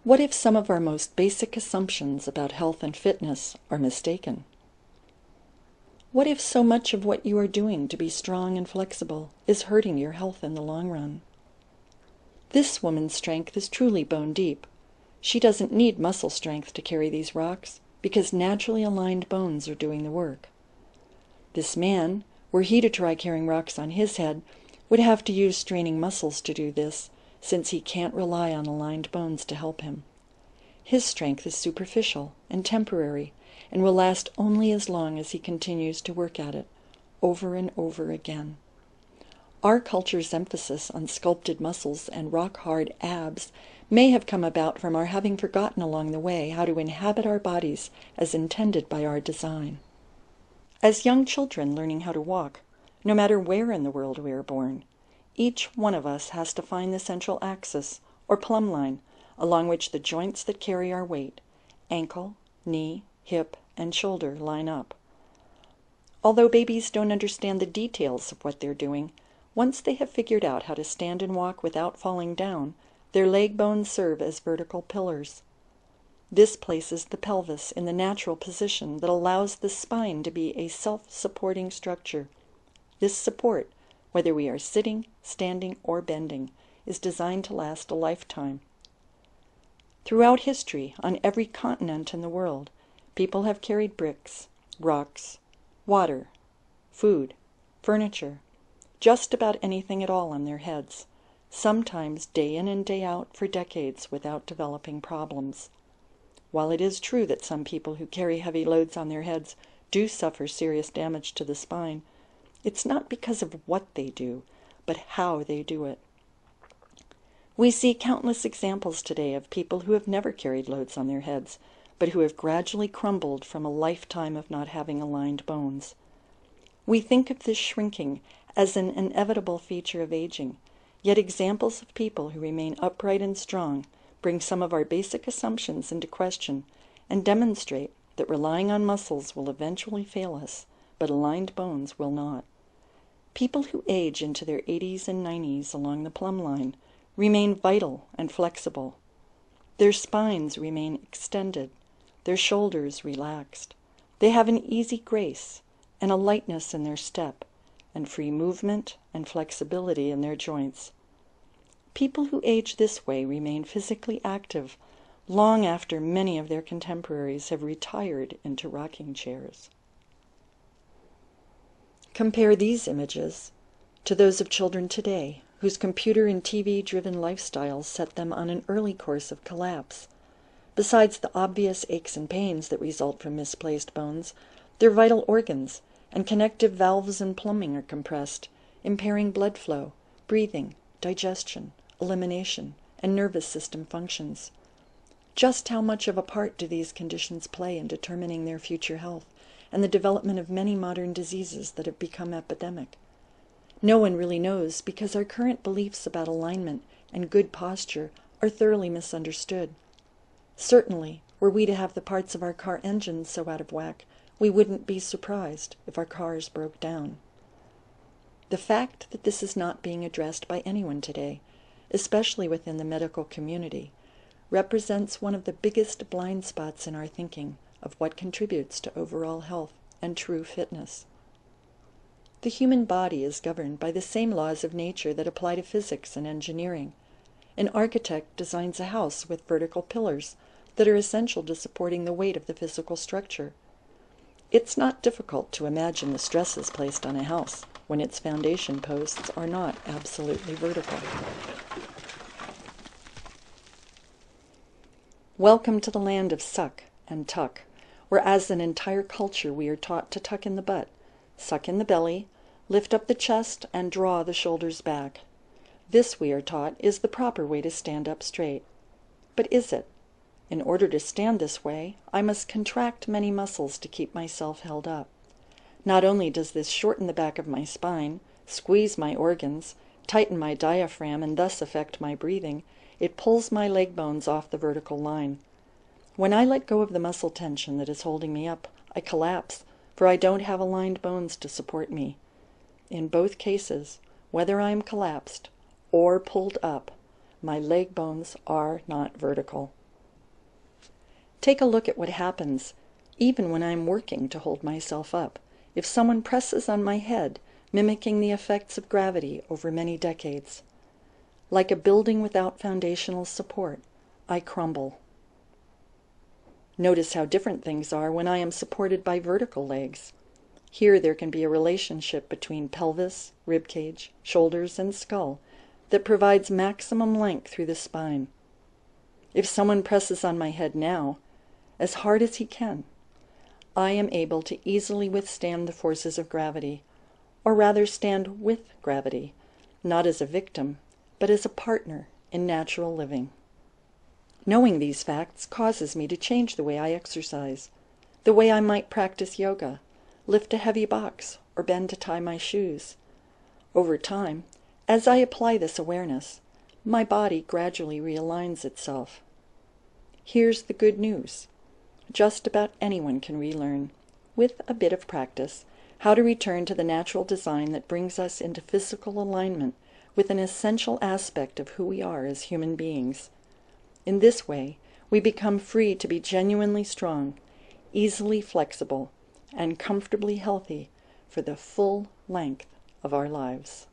What if some of our most basic assumptions about health and fitness are mistaken? What if so much of what you are doing to be strong and flexible is hurting your health in the long run? This woman's strength is truly bone deep. She doesn't need muscle strength to carry these rocks, because naturally aligned bones are doing the work. This man, were he to try carrying rocks on his head, would have to use straining muscles to do this, since he can't rely on aligned bones to help him. His strength is superficial and temporary, and will last only as long as he continues to work at it, over and over again. Our culture's emphasis on sculpted muscles and rock-hard abs may have come about from our having forgotten along the way how to inhabit our bodies as intended by our design. As young children learning how to walk, no matter where in the world we are born, each one of us has to find the central axis, or plumb line, along which the joints that carry our weight, ankle, knee, hip, and shoulder, line up. Although babies don't understand the details of what they're doing, once they have figured out how to stand and walk without falling down, their leg bones serve as vertical pillars. This places the pelvis in the natural position that allows the spine to be a self-supporting structure. This support, whether we are sitting, standing, or bending, is designed to last a lifetime. Throughout history, on every continent in the world, people have carried bricks, rocks, water, food, furniture, just about anything at all on their heads, sometimes day in and day out for decades without developing problems. While it is true that some people who carry heavy loads on their heads do suffer serious damage to the spine, it's not because of what they do, but how they do it. We see countless examples today of people who have never carried loads on their heads, but who have gradually crumbled from a lifetime of not having aligned bones. We think of this shrinking as an inevitable feature of aging, yet examples of people who remain upright and strong bring some of our basic assumptions into question and demonstrate that relying on muscles will eventually fail us, but aligned bones will not. People who age into their 80s and 90s along the plumb line remain vital and flexible. Their spines remain extended, their shoulders relaxed. They have an easy grace and a lightness in their step, and free movement and flexibility in their joints. People who age this way remain physically active long after many of their contemporaries have retired into rocking chairs. Compare these images to those of children today, whose computer and TV-driven lifestyles set them on an early course of collapse. Besides the obvious aches and pains that result from misplaced bones, their vital organs and connective valves and plumbing are compressed, impairing blood flow, breathing, digestion, elimination, and nervous system functions. Just how much of a part do these conditions play in determining their future health and the development of many modern diseases that have become epidemic? No one really knows, because our current beliefs about alignment and good posture are thoroughly misunderstood. Certainly, were we to have the parts of our car engines so out of whack, we wouldn't be surprised if our cars broke down. The fact that this is not being addressed by anyone today, especially within the medical community, represents one of the biggest blind spots in our thinking of what contributes to overall health and true fitness. The human body is governed by the same laws of nature that apply to physics and engineering. An architect designs a house with vertical pillars that are essential to supporting the weight of the physical structure. It's not difficult to imagine the stresses placed on a house when its foundation posts are not absolutely vertical. Welcome to the land of suck and tuck, where as an entire culture we are taught to tuck in the butt, suck in the belly, lift up the chest, and draw the shoulders back. This, we are taught, is the proper way to stand up straight. But is it? In order to stand this way, I must contract many muscles to keep myself held up. Not only does this shorten the back of my spine, squeeze my organs, tighten my diaphragm, and thus affect my breathing, it pulls my leg bones off the vertical line. When I let go of the muscle tension that is holding me up, I collapse, for I don't have aligned bones to support me. In both cases, whether I am collapsed or pulled up, my leg bones are not vertical. Take a look at what happens, even when I am working to hold myself up, if someone presses on my head, mimicking the effects of gravity over many decades. Like a building without foundational support, I crumble. Notice how different things are when I am supported by vertical legs. Here there can be a relationship between pelvis, ribcage, shoulders, and skull that provides maximum length through the spine. If someone presses on my head now, as hard as he can, I am able to easily withstand the forces of gravity, or rather stand with gravity, not as a victim, but as a partner in natural living. Knowing these facts causes me to change the way I exercise, the way I might practice yoga, lift a heavy box, or bend to tie my shoes. Over time, as I apply this awareness, my body gradually realigns itself. Here's the good news. Just about anyone can relearn, with a bit of practice, how to return to the natural design that brings us into physical alignment with an essential aspect of who we are as human beings. In this way, we become free to be genuinely strong, easily flexible, and comfortably healthy for the full length of our lives.